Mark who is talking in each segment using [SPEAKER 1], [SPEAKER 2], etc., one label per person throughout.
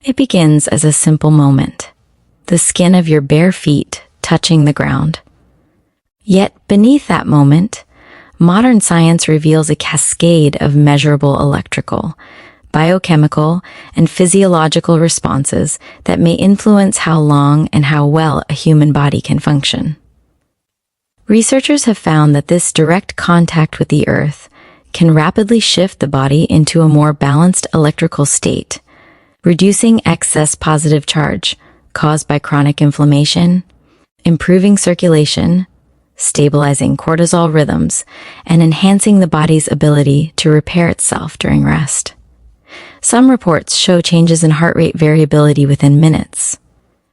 [SPEAKER 1] It begins as a simple moment, the skin of your bare feet touching the ground. Yet beneath that moment, modern science reveals a cascade of measurable electrical, biochemical, and physiological responses that may influence how long and how well a human body can function. Researchers have found that this direct contact with the earth can rapidly shift the body into a more balanced electrical state, reducing excess positive charge caused by chronic inflammation, improving circulation, stabilizing cortisol rhythms, and enhancing the body's ability to repair itself during rest. Some reports show changes in heart rate variability within minutes,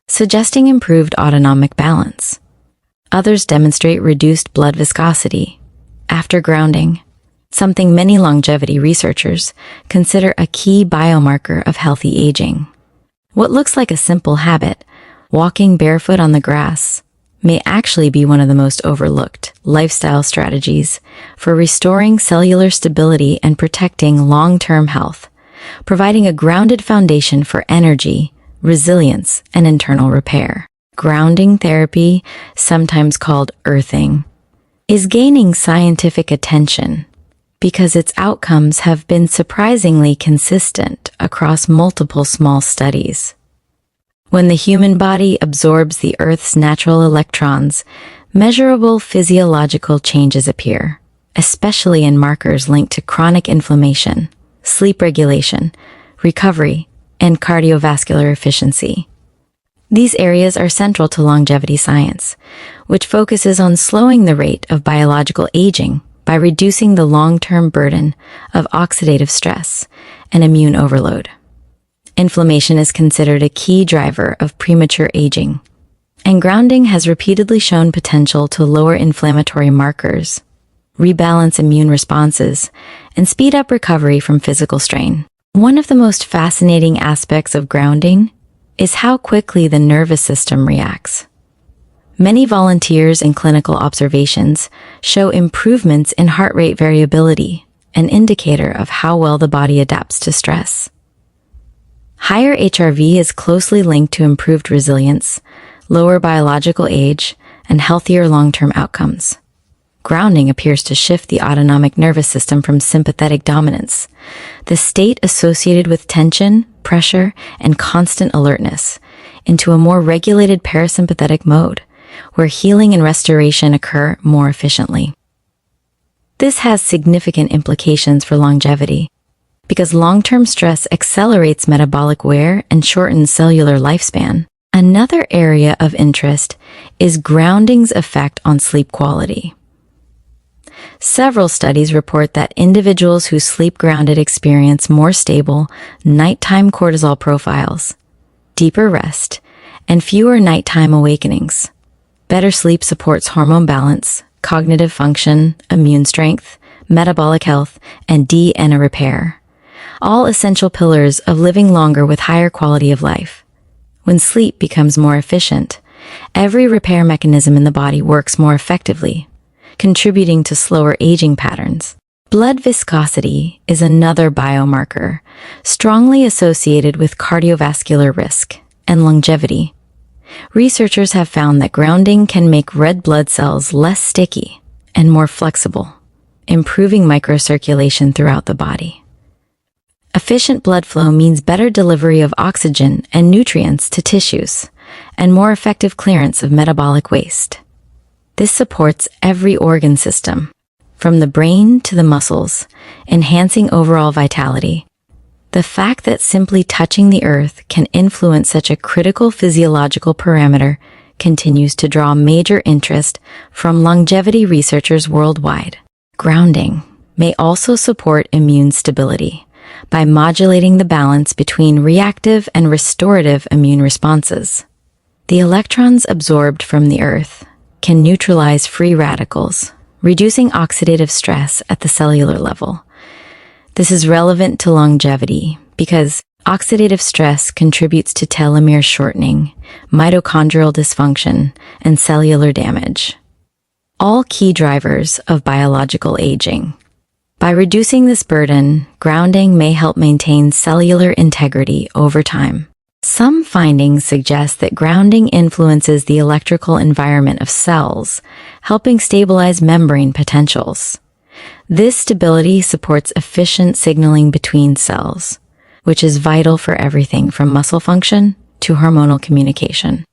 [SPEAKER 1] suggesting improved autonomic balance. Others demonstrate reduced blood viscosity after grounding, something many longevity researchers consider a key biomarker of healthy aging. What looks like a simple habit, walking barefoot on the grass, may actually be one of the most overlooked lifestyle strategies for restoring cellular stability and protecting long-term health, providing a grounded foundation for energy, resilience, and internal repair. Grounding therapy, sometimes called earthing, is gaining scientific attention because its outcomes have been surprisingly consistent across multiple small studies. When the human body absorbs the Earth's natural electrons, measurable physiological changes appear, especially in markers linked to chronic inflammation, sleep regulation, recovery, and cardiovascular efficiency. These areas are central to longevity science, which focuses on slowing the rate of biological aging by reducing the long-term burden of oxidative stress and immune overload. Inflammation is considered a key driver of premature aging, and grounding has repeatedly shown potential to lower inflammatory markers, rebalance immune responses, and speed up recovery from physical strain. One of the most fascinating aspects of grounding is how quickly the nervous system reacts. Many volunteers in clinical observations show improvements in heart rate variability, an indicator of how well the body adapts to stress. Higher HRV is closely linked to improved resilience, lower biological age, and healthier long-term outcomes. Grounding appears to shift the autonomic nervous system from sympathetic dominance, the state associated with tension, pressure, and constant alertness, into a more regulated parasympathetic mode, where healing and restoration occur more efficiently. This has significant implications for longevity, because long-term stress accelerates metabolic wear and shortens cellular lifespan. Another area of interest is grounding's effect on sleep quality. Several studies report that individuals who sleep grounded experience more stable nighttime cortisol profiles, deeper rest, and fewer nighttime awakenings. Better sleep supports hormone balance, cognitive function, immune strength, metabolic health, and DNA repair, all essential pillars of living longer with higher quality of life. When sleep becomes more efficient, every repair mechanism in the body works more effectively, contributing to slower aging patterns. Blood viscosity is another biomarker strongly associated with cardiovascular risk and longevity. Researchers have found that grounding can make red blood cells less sticky and more flexible, improving microcirculation throughout the body. Efficient blood flow means better delivery of oxygen and nutrients to tissues, and more effective clearance of metabolic waste. This supports every organ system, from the brain to the muscles, enhancing overall vitality. The fact that simply touching the earth can influence such a critical physiological parameter continues to draw major interest from longevity researchers worldwide. Grounding may also support immune stability by modulating the balance between reactive and restorative immune responses. The electrons absorbed from the earth can neutralize free radicals, reducing oxidative stress at the cellular level. This is relevant to longevity because oxidative stress contributes to telomere shortening, mitochondrial dysfunction, and cellular damage, all key drivers of biological aging. By reducing this burden, grounding may help maintain cellular integrity over time. Some findings suggest that grounding influences the electrical environment of cells, helping stabilize membrane potentials. This stability supports efficient signaling between cells, which is vital for everything from muscle function to hormonal communication.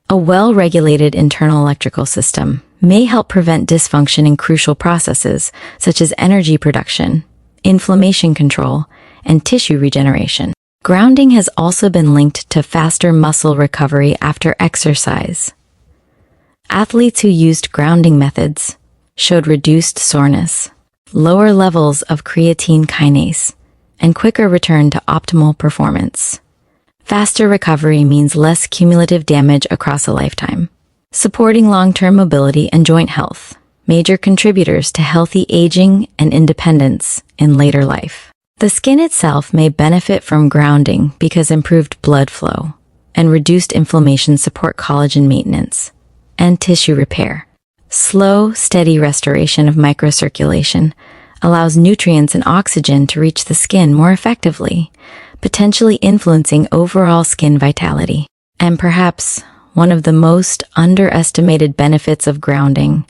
[SPEAKER 1] A well-regulated internal electrical system may help prevent dysfunction in crucial processes such as energy production, inflammation control, and tissue regeneration. Grounding has also been linked to faster muscle recovery after exercise. Athletes who used grounding methods showed reduced soreness, lower levels of creatine kinase, and quicker return to optimal performance. Faster recovery means less cumulative damage across a lifetime, supporting long-term mobility and joint health, major contributors to healthy aging and independence in later life. The skin itself may benefit from grounding because improved blood flow and reduced inflammation support collagen maintenance and tissue repair. Slow, steady restoration of microcirculation allows nutrients and oxygen to reach the skin more effectively, potentially influencing overall skin vitality. And perhaps one of the most underestimated benefits of grounding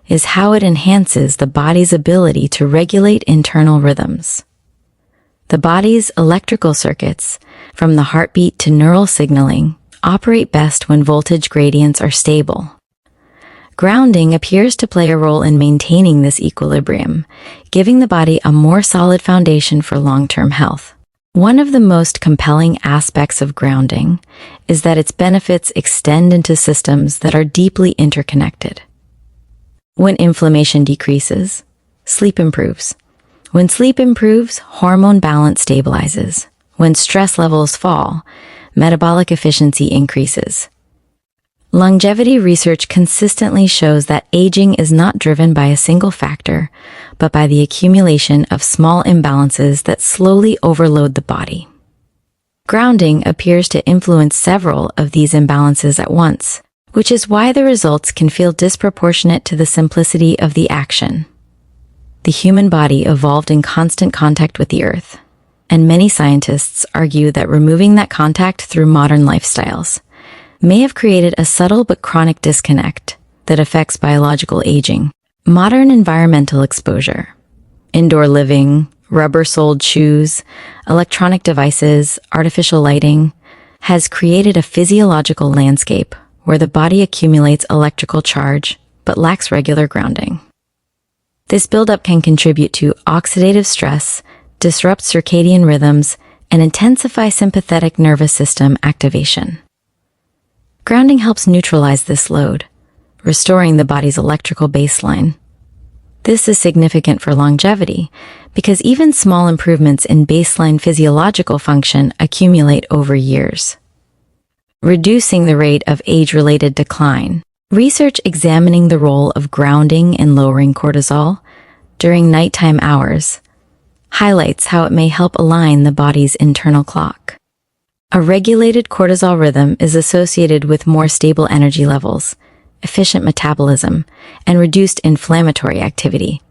[SPEAKER 1] is how it enhances the body's ability to regulate internal rhythms. The body's electrical circuits, from the heartbeat to neural signaling, operate best when voltage gradients are stable. Grounding appears to play a role in maintaining this equilibrium, giving the body a more solid foundation for long-term health. One of the most compelling aspects of grounding is that its benefits extend into systems that are deeply interconnected. When inflammation decreases, sleep improves. When sleep improves, hormone balance stabilizes. When stress levels fall, metabolic efficiency increases. Longevity research consistently shows that aging is not driven by a single factor, but by the accumulation of small imbalances that slowly overload the body. Grounding appears to influence several of these imbalances at once, which is why the results can feel disproportionate to the simplicity of the action. The human body evolved in constant contact with the earth, and many scientists argue that removing that contact through modern lifestyles may have created a subtle but chronic disconnect that affects biological aging. Modern environmental exposure, indoor living, rubber-soled shoes, electronic devices, artificial lighting, has created a physiological landscape where the body accumulates electrical charge but lacks regular grounding. This buildup can contribute to oxidative stress, disrupt circadian rhythms, and intensify sympathetic nervous system activation. Grounding helps neutralize this load, restoring the body's electrical baseline. This is significant for longevity because even small improvements in baseline physiological function accumulate over years, reducing the rate of age-related decline. Research examining the role of grounding in lowering cortisol during nighttime hours highlights how it may help align the body's internal clock. A regulated cortisol rhythm is associated with more stable energy levels, efficient metabolism, and reduced inflammatory activity.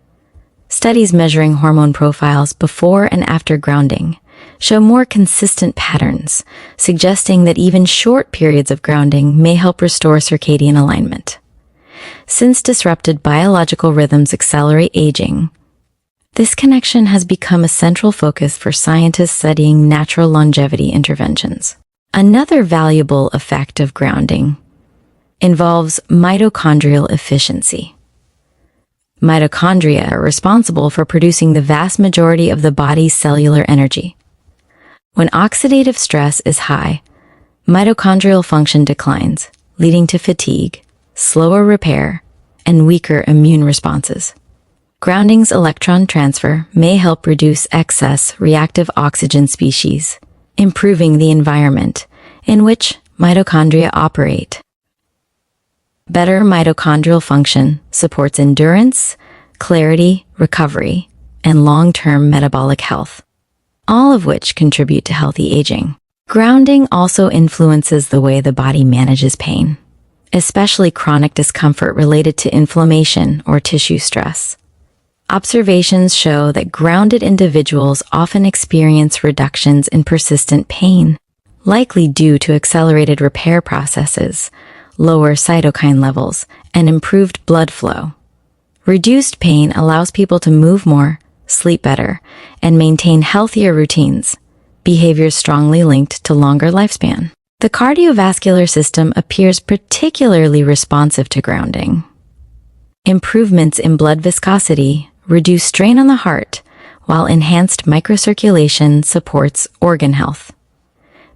[SPEAKER 1] Studies measuring hormone profiles before and after grounding show more consistent patterns, suggesting that even short periods of grounding may help restore circadian alignment. Since disrupted biological rhythms accelerate aging, this connection has become a central focus for scientists studying natural longevity interventions. Another valuable effect of grounding involves mitochondrial efficiency. Mitochondria are responsible for producing the vast majority of the body's cellular energy. When oxidative stress is high, mitochondrial function declines, leading to fatigue, slower repair, and weaker immune responses. Grounding's electron transfer may help reduce excess reactive oxygen species, improving the environment in which mitochondria operate. Better mitochondrial function supports endurance, clarity, recovery, and long-term metabolic health, all of which contribute to healthy aging. Grounding also influences the way the body manages pain, especially chronic discomfort related to inflammation or tissue stress. Observations show that grounded individuals often experience reductions in persistent pain, likely due to accelerated repair processes, lower cytokine levels, and improved blood flow. Reduced pain allows people to move more, sleep better, and maintain healthier routines, behaviors strongly linked to longer lifespan. The cardiovascular system appears particularly responsive to grounding. Improvements in blood viscosity reduce strain on the heart, while enhanced microcirculation supports organ health.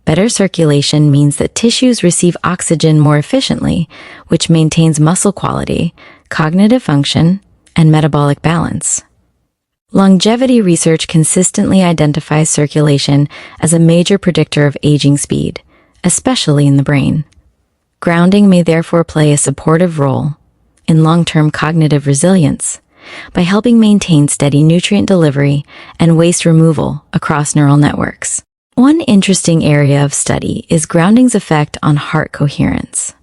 [SPEAKER 1] Better circulation means that tissues receive oxygen more efficiently, which maintains muscle quality, cognitive function, and metabolic balance. Longevity research consistently identifies circulation as a major predictor of aging speed, especially in the brain. Grounding may therefore play a supportive role in long-term cognitive resilience by helping maintain steady nutrient delivery and waste removal across neural networks. One interesting area of study is grounding's effect on heart coherence,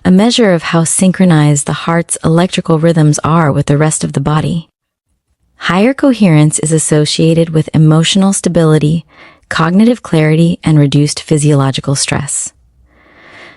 [SPEAKER 1] a measure of how synchronized the heart's electrical rhythms are with the rest of the body. Higher coherence is associated with emotional stability, cognitive clarity, and reduced physiological stress.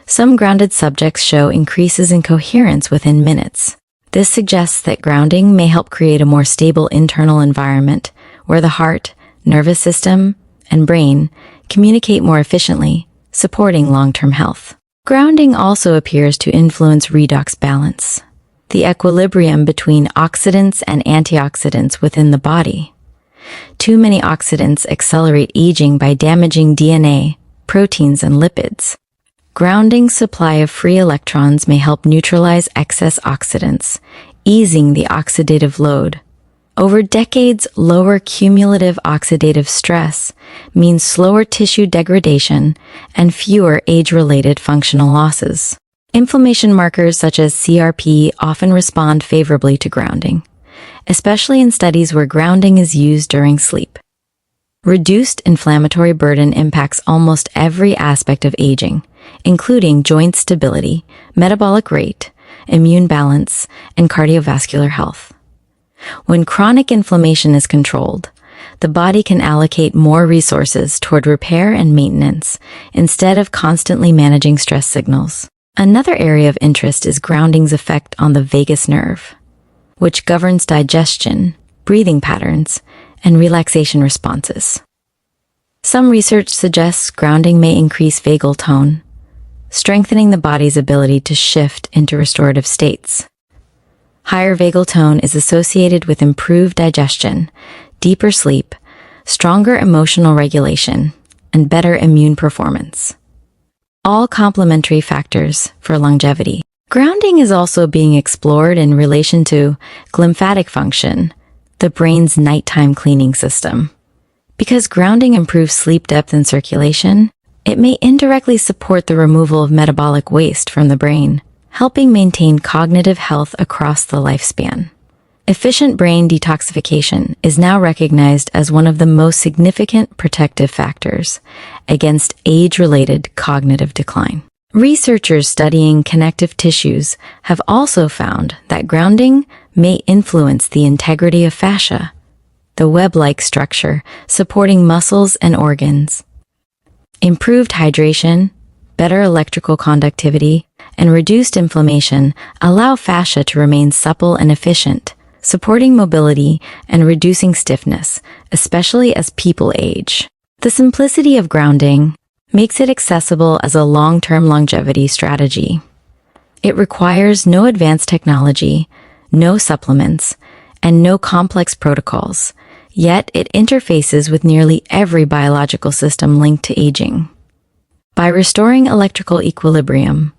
[SPEAKER 1] Some grounded subjects show increases in coherence within minutes. This suggests that grounding may help create a more stable internal environment where the heart, nervous system, and brain communicate more efficiently, supporting long-term health. Grounding also appears to influence redox balance, the equilibrium between oxidants and antioxidants within the body. Too many oxidants accelerate aging by damaging DNA, proteins, and lipids. Grounding's supply of free electrons may help neutralize excess oxidants, easing the oxidative load. Over decades, lower cumulative oxidative stress means slower tissue degradation and fewer age-related functional losses. Inflammation markers such as CRP often respond favorably to grounding, especially in studies where grounding is used during sleep. Reduced inflammatory burden impacts almost every aspect of aging, including joint stability, metabolic rate, immune balance, and cardiovascular health. When chronic inflammation is controlled, the body can allocate more resources toward repair and maintenance instead of constantly managing stress signals. Another area of interest is grounding's effect on the vagus nerve, which governs digestion, breathing patterns, and relaxation responses. Some research suggests grounding may increase vagal tone, strengthening the body's ability to shift into restorative states. Higher vagal tone is associated with improved digestion, deeper sleep, stronger emotional regulation, and better immune performance. All complementary factors for longevity. Grounding is also being explored in relation to glymphatic function, the brain's nighttime cleaning system. Because grounding improves sleep depth and circulation, it may indirectly support the removal of metabolic waste from the brain, helping maintain cognitive health across the lifespan. Efficient brain detoxification is now recognized as one of the most significant protective factors against age-related cognitive decline. Researchers studying connective tissues have also found that grounding may influence the integrity of fascia, the web-like structure supporting muscles and organs. Improved hydration, better electrical conductivity, and reduced inflammation allow fascia to remain supple and efficient, supporting mobility and reducing stiffness, especially as people age. The simplicity of grounding makes it accessible as a long-term longevity strategy. It requires no advanced technology, no supplements, and no complex protocols, yet it interfaces with nearly every biological system linked to aging. By restoring electrical equilibrium,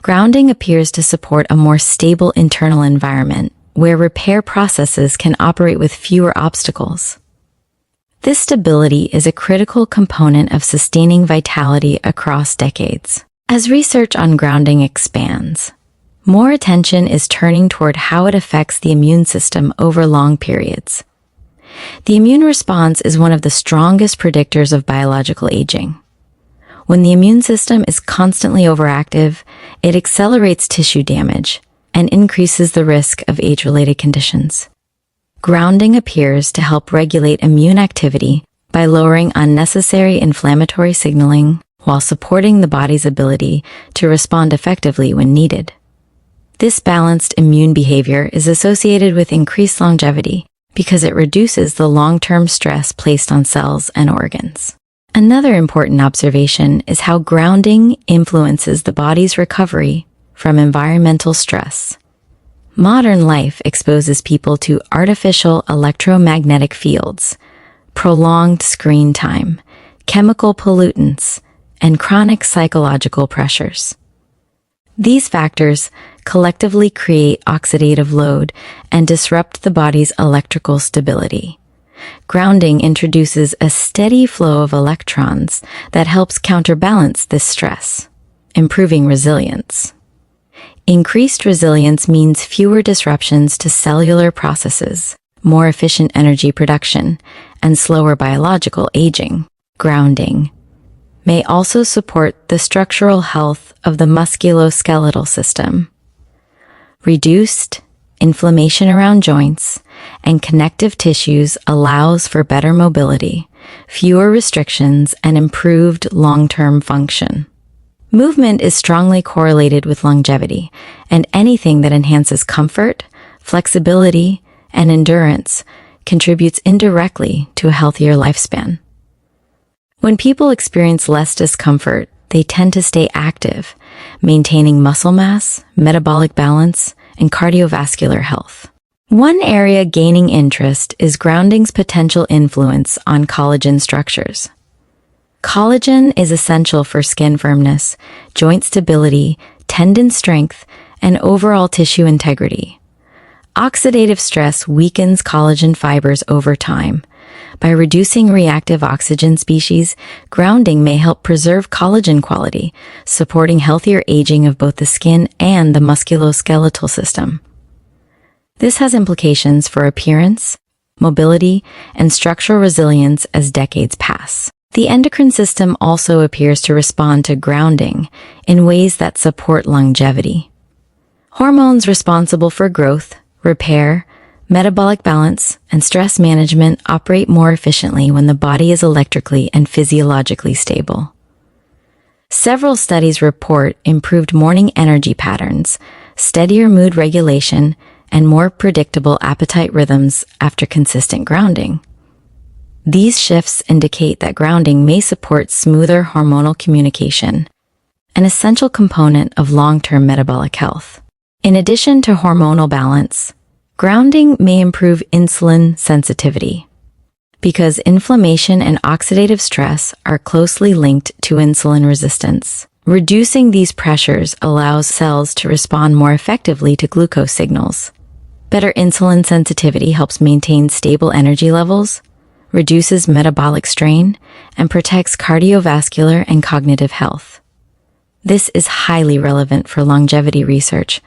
[SPEAKER 1] grounding appears to support a more stable internal environment where repair processes can operate with fewer obstacles. This stability is a critical component of sustaining vitality across decades. As research on grounding expands, more attention is turning toward how it affects the immune system over long periods. The immune response is one of the strongest predictors of biological aging. When the immune system is constantly overactive, it accelerates tissue damage and increases the risk of age-related conditions. Grounding appears to help regulate immune activity by lowering unnecessary inflammatory signaling while supporting the body's ability to respond effectively when needed. This balanced immune behavior is associated with increased longevity because it reduces the long-term stress placed on cells and organs. Another important observation is how grounding influences the body's recovery from environmental stress. Modern life exposes people to artificial electromagnetic fields, prolonged screen time, chemical pollutants, and chronic psychological pressures. These factors collectively create oxidative load and disrupt the body's electrical stability. Grounding introduces a steady flow of electrons that helps counterbalance this stress, improving resilience. Increased resilience means fewer disruptions to cellular processes, more efficient energy production, and slower biological aging. Grounding may also support the structural health of the musculoskeletal system. Reduced inflammation around joints and connective tissues allows for better mobility, fewer restrictions, and improved long-term function. Movement is strongly correlated with longevity, and anything that enhances comfort, flexibility, and endurance contributes indirectly to a healthier lifespan. When people experience less discomfort, they tend to stay active, maintaining muscle mass, metabolic balance, and cardiovascular health. One area gaining interest is grounding's potential influence on collagen structures. Collagen is essential for skin firmness, joint stability, tendon strength, and overall tissue integrity. Oxidative stress weakens collagen fibers over time. By reducing reactive oxygen species, grounding may help preserve collagen quality, supporting healthier aging of both the skin and the musculoskeletal system. This has implications for appearance, mobility, and structural resilience as decades pass. The endocrine system also appears to respond to grounding in ways that support longevity. Hormones responsible for growth, repair, metabolic balance, and stress management operate more efficiently when the body is electrically and physiologically stable. Several studies report improved morning energy patterns, steadier mood regulation, and more predictable appetite rhythms after consistent grounding. These shifts indicate that grounding may support smoother hormonal communication, an essential component of long-term metabolic health. In addition to hormonal balance, grounding may improve insulin sensitivity. Because inflammation and oxidative stress are closely linked to insulin resistance. Reducing these pressures allows cells to respond more effectively to glucose signals. Better insulin sensitivity helps maintain stable energy levels, reduces metabolic strain, and protects cardiovascular and cognitive health. This is highly relevant for longevity research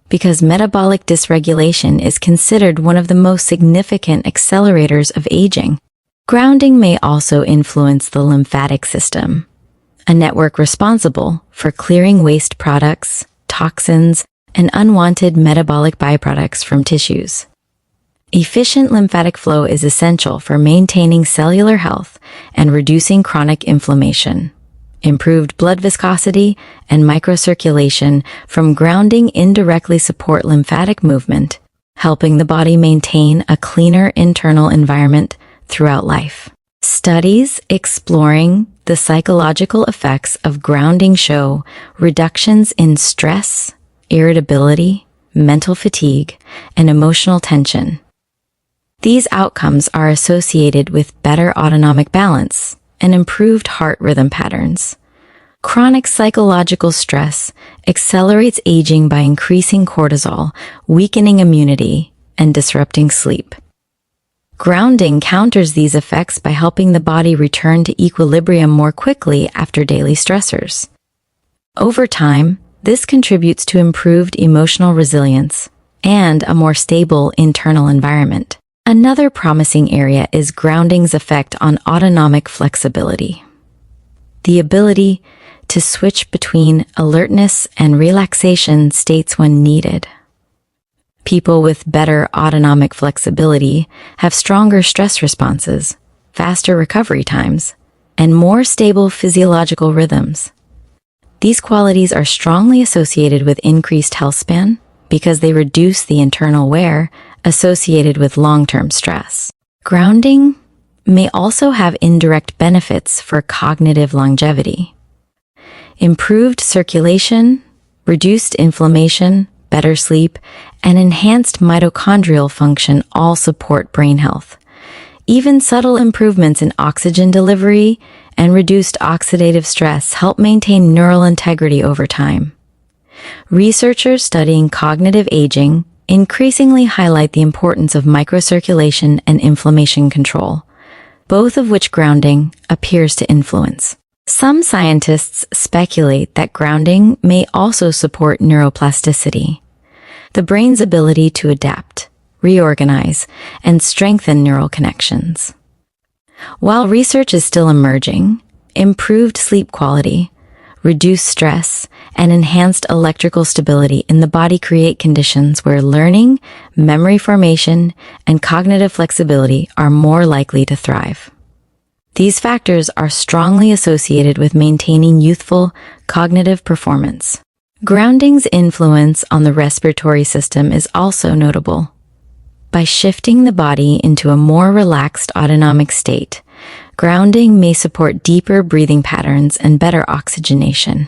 [SPEAKER 1] because metabolic dysregulation is considered one of the most significant accelerators of aging. Grounding may also influence the lymphatic system, a network responsible for clearing waste products, toxins, and unwanted metabolic byproducts from tissues. Efficient lymphatic flow is essential for maintaining cellular health and reducing chronic inflammation. Improved blood viscosity and microcirculation from grounding indirectly support lymphatic movement, helping the body maintain a cleaner internal environment throughout life. Studies exploring the psychological effects of grounding show reductions in stress, irritability, mental fatigue, and emotional tension. These outcomes are associated with better autonomic balance and improved heart rhythm patterns. Chronic psychological stress accelerates aging by increasing cortisol, weakening immunity, and disrupting sleep. Grounding counters these effects by helping the body return to equilibrium more quickly after daily stressors. Over time, this contributes to improved emotional resilience and a more stable internal environment. Another promising area is grounding's effect on autonomic flexibility. The ability to switch between alertness and relaxation states when needed. People with better autonomic flexibility have stronger stress responses, faster recovery times, and more stable physiological rhythms. These qualities are strongly associated with increased health span because they reduce the internal wear associated with long-term stress. Grounding may also have indirect benefits for cognitive longevity. Improved circulation, reduced inflammation, better sleep, and enhanced mitochondrial function all support brain health. Even subtle improvements in oxygen delivery and reduced oxidative stress help maintain neural integrity over time. Researchers studying cognitive aging increasingly highlight the importance of microcirculation and inflammation control, both of which grounding appears to influence. Some scientists speculate that grounding may also support neuroplasticity, the brain's ability to adapt, reorganize, and strengthen neural connections. While research is still emerging, improved sleep quality, reduced stress, and enhanced electrical stability in the body create conditions where learning, memory formation, and cognitive flexibility are more likely to thrive. These factors are strongly associated with maintaining youthful cognitive performance. Grounding's influence on the respiratory system is also notable. By shifting the body into a more relaxed autonomic state, grounding may support deeper breathing patterns and better oxygenation.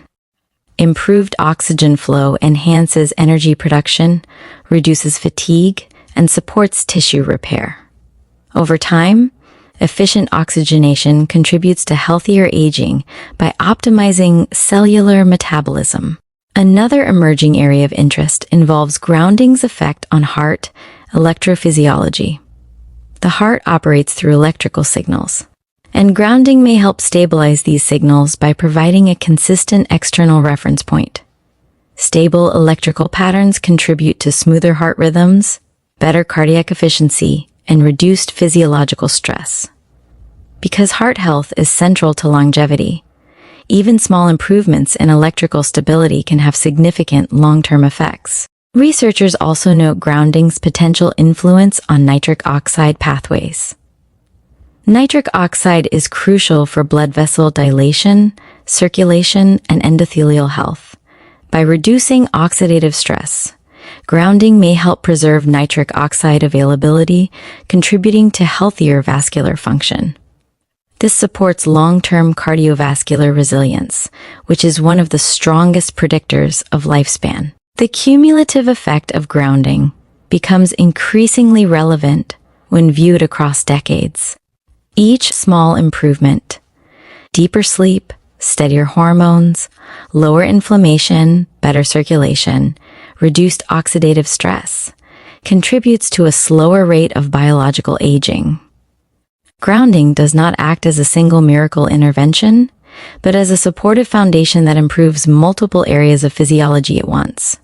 [SPEAKER 1] Improved oxygen flow enhances energy production, reduces fatigue, and supports tissue repair. Over time, efficient oxygenation contributes to healthier aging by optimizing cellular metabolism. Another emerging area of interest involves grounding's effect on heart electrophysiology. The heart operates through electrical signals, and grounding may help stabilize these signals by providing a consistent external reference point. Stable electrical patterns contribute to smoother heart rhythms, better cardiac efficiency, and reduced physiological stress. Because heart health is central to longevity, even small improvements in electrical stability can have significant long-term effects. Researchers also note grounding's potential influence on nitric oxide pathways. Nitric oxide is crucial for blood vessel dilation, circulation, and endothelial health. By reducing oxidative stress, grounding may help preserve nitric oxide availability, contributing to healthier vascular function. This supports long-term cardiovascular resilience, which is one of the strongest predictors of lifespan. The cumulative effect of grounding becomes increasingly relevant when viewed across decades. Each small improvement, deeper sleep, steadier hormones, lower inflammation, better circulation, reduced oxidative stress, contributes to a slower rate of biological aging. Grounding does not act as a single miracle intervention, but as a supportive foundation that improves multiple areas of physiology at once.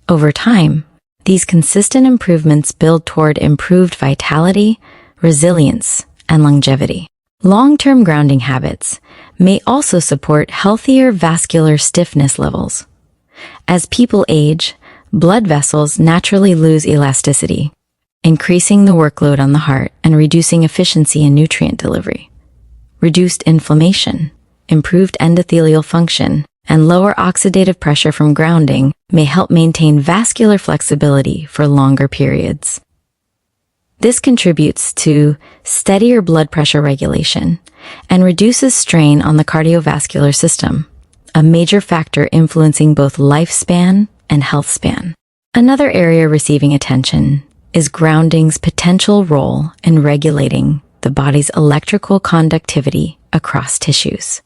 [SPEAKER 1] Over time, these consistent improvements build toward improved vitality, resilience, and longevity. Long-term grounding habits may also support healthier vascular stiffness levels. As people age, blood vessels naturally lose elasticity, increasing the workload on the heart and reducing efficiency in nutrient delivery. Reduced inflammation, improved endothelial function, and lower oxidative pressure from grounding may help maintain vascular flexibility for longer periods. This contributes to steadier blood pressure regulation and reduces strain on the cardiovascular system, a major factor influencing both lifespan and health span. Another area receiving attention is grounding's potential role in regulating the body's electrical conductivity across tissues.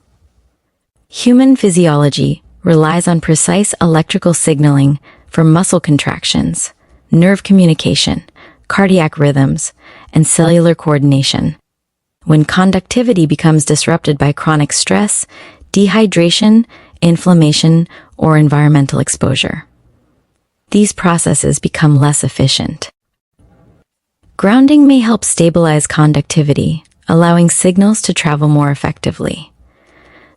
[SPEAKER 1] Human physiology relies on precise electrical signaling for muscle contractions, nerve communication, cardiac rhythms, and cellular coordination. When conductivity becomes disrupted by chronic stress, dehydration, inflammation, or environmental exposure, these processes become less efficient. Grounding may help stabilize conductivity, allowing signals to travel more effectively.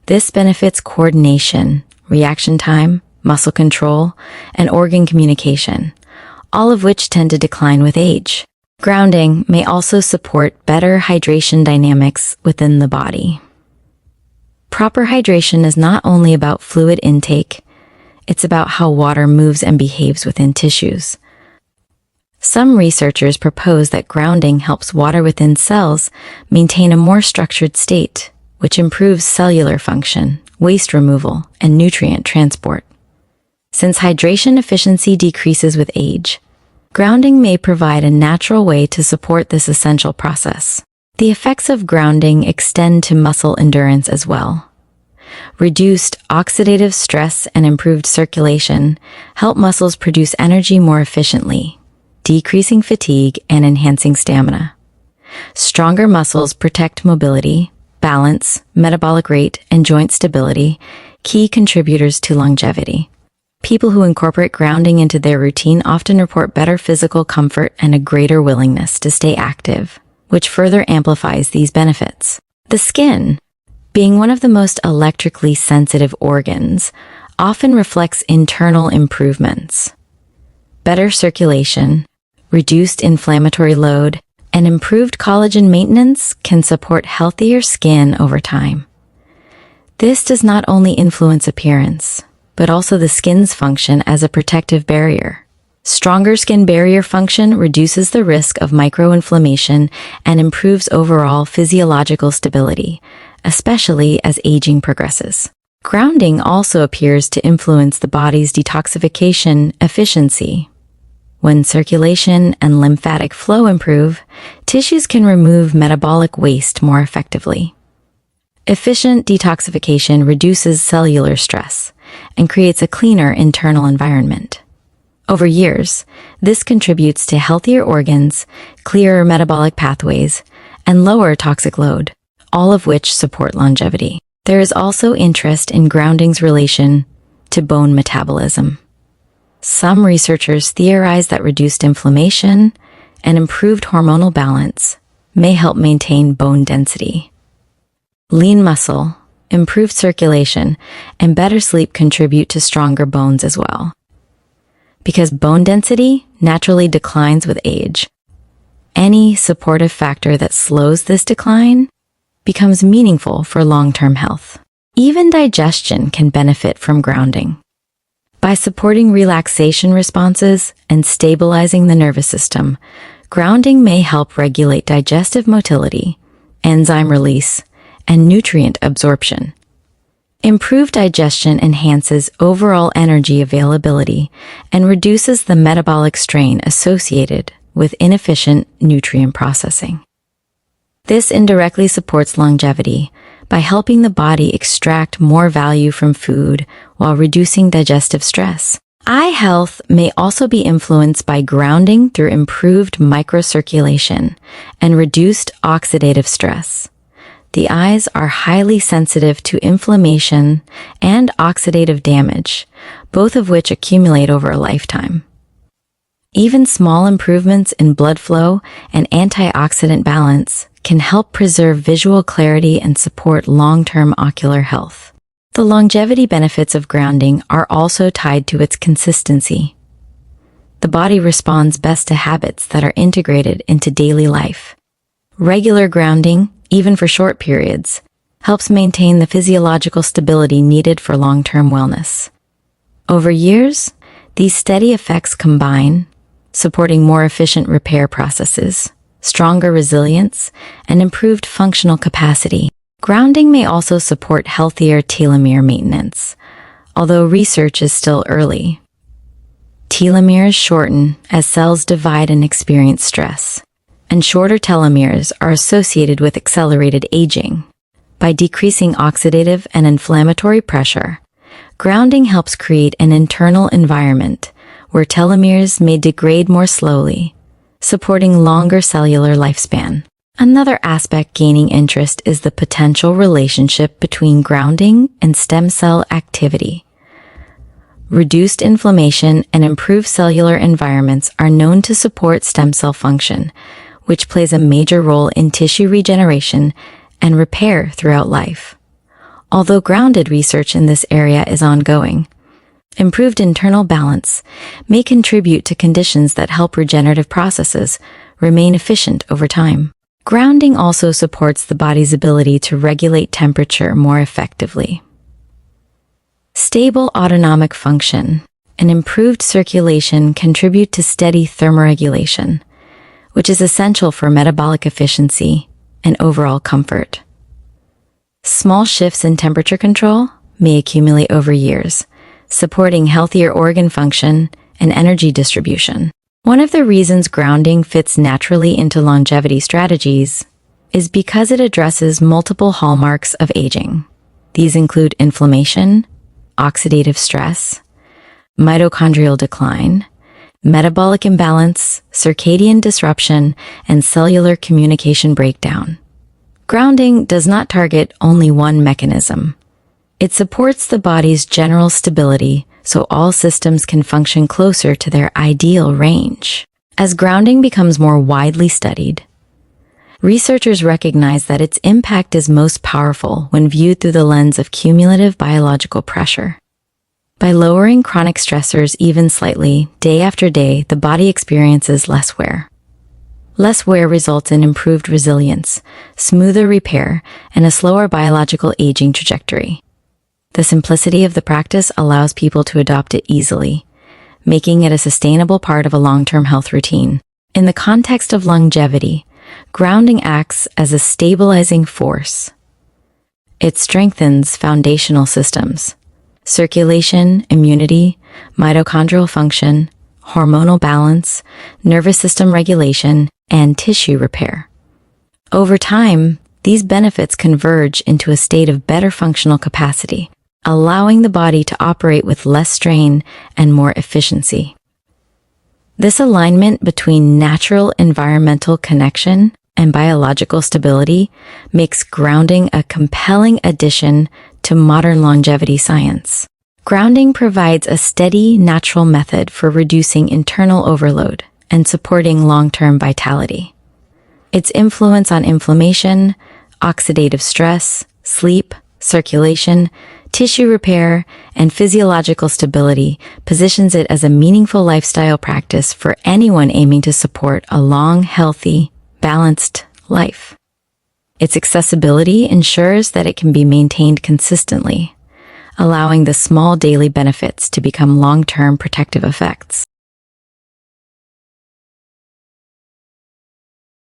[SPEAKER 1] This benefits coordination, reaction time, muscle control, and organ communication, all of which tend to decline with age. Grounding may also support better hydration dynamics within the body. Proper hydration is not only about fluid intake, it's about how water moves and behaves within tissues. Some researchers propose that grounding helps water within cells maintain a more structured state, which improves cellular function, waste removal, and nutrient transport. Since hydration efficiency decreases with age, grounding may provide a natural way to support this essential process. The effects of grounding extend to muscle endurance as well. Reduced oxidative stress and improved circulation help muscles produce energy more efficiently, decreasing fatigue and enhancing stamina. Stronger muscles protect mobility, balance, metabolic rate, and joint stability, key contributors to longevity. People who incorporate grounding into their routine often report better physical comfort and a greater willingness to stay active, which further amplifies these benefits. The skin, being one of the most electrically sensitive organs, often reflects internal improvements. Better circulation, reduced inflammatory load, and improved collagen maintenance can support healthier skin over time. This does not only influence appearance, but also the skin's function as a protective barrier. Stronger skin barrier function reduces the risk of microinflammation and improves overall physiological stability, especially as aging progresses. Grounding also appears to influence the body's detoxification efficiency. When circulation and lymphatic flow improve, tissues can remove metabolic waste more effectively. Efficient detoxification reduces cellular stress and creates a cleaner internal environment. Over years, this contributes to healthier organs, clearer metabolic pathways, and lower toxic load, all of which support longevity. There is also interest in grounding's relation to bone metabolism. Some researchers theorize that reduced inflammation and improved hormonal balance may help maintain bone density. Lean muscle, improved circulation, and better sleep contribute to stronger bones as well. Because bone density naturally declines with age, any supportive factor that slows this decline becomes meaningful for long-term health. Even digestion can benefit from grounding. By supporting relaxation responses and stabilizing the nervous system, grounding may help regulate digestive motility, enzyme release, and nutrient absorption. Improved digestion enhances overall energy availability and reduces the metabolic strain associated with inefficient nutrient processing. This indirectly supports longevity by helping the body extract more value from food while reducing digestive stress. Eye health may also be influenced by grounding through improved microcirculation and reduced oxidative stress. The eyes are highly sensitive to inflammation and oxidative damage, both of which accumulate over a lifetime. Even small improvements in blood flow and antioxidant balance can help preserve visual clarity and support long-term ocular health. The longevity benefits of grounding are also tied to its consistency. The body responds best to habits that are integrated into daily life. Regular grounding, even for short periods, helps maintain the physiological stability needed for long-term wellness. Over years, these steady effects combine, supporting more efficient repair processes, stronger resilience, and improved functional capacity. Grounding may also support healthier telomere maintenance, although research is still early. Telomeres shorten as cells divide and experience stress, and shorter telomeres are associated with accelerated aging. By decreasing oxidative and inflammatory pressure, grounding helps create an internal environment where telomeres may degrade more slowly, supporting longer cellular lifespan. Another aspect gaining interest is the potential relationship between grounding and stem cell activity. Reduced inflammation and improved cellular environments are known to support stem cell function, which plays a major role in tissue regeneration and repair throughout life. Although grounded research in this area is ongoing, improved internal balance may contribute to conditions that help regenerative processes, remain efficient over time. Grounding also supports the body's ability to regulate temperature more effectively. Stable autonomic function and improved circulation contribute to steady thermoregulation, which is essential for metabolic efficiency and overall comfort. Small shifts in temperature control may accumulate over years, supporting healthier organ function and energy distribution. One of the reasons grounding fits naturally into longevity strategies is because it addresses multiple hallmarks of aging. These include inflammation, oxidative stress, mitochondrial decline, metabolic imbalance, circadian disruption, and cellular communication breakdown. Grounding does not target only one mechanism. It supports the body's general stability so all systems can function closer to their ideal range. As grounding becomes more widely studied, researchers recognize that its impact is most powerful when viewed through the lens of cumulative biological pressure. By lowering chronic stressors even slightly, day after day, the body experiences less wear. Less wear results in improved resilience, smoother repair, and a slower biological aging trajectory. The simplicity of the practice allows people to adopt it easily, making it a sustainable part of a long-term health routine. In the context of longevity, grounding acts as a stabilizing force. It strengthens foundational systems: circulation, immunity, mitochondrial function, hormonal balance, nervous system regulation, and tissue repair. Over time, these benefits converge into a state of better functional capacity, allowing the body to operate with less strain and more efficiency. This alignment between natural environmental connection and biological stability makes grounding a compelling addition to modern longevity science. Grounding provides a steady, natural method for reducing internal overload and supporting long-term vitality. Its influence on inflammation, oxidative stress, sleep, circulation, tissue repair, and physiological stability positions it as a meaningful lifestyle practice for anyone aiming to support a long, healthy, balanced life. Its accessibility ensures that it can be maintained consistently, allowing the small daily benefits to become long-term protective effects.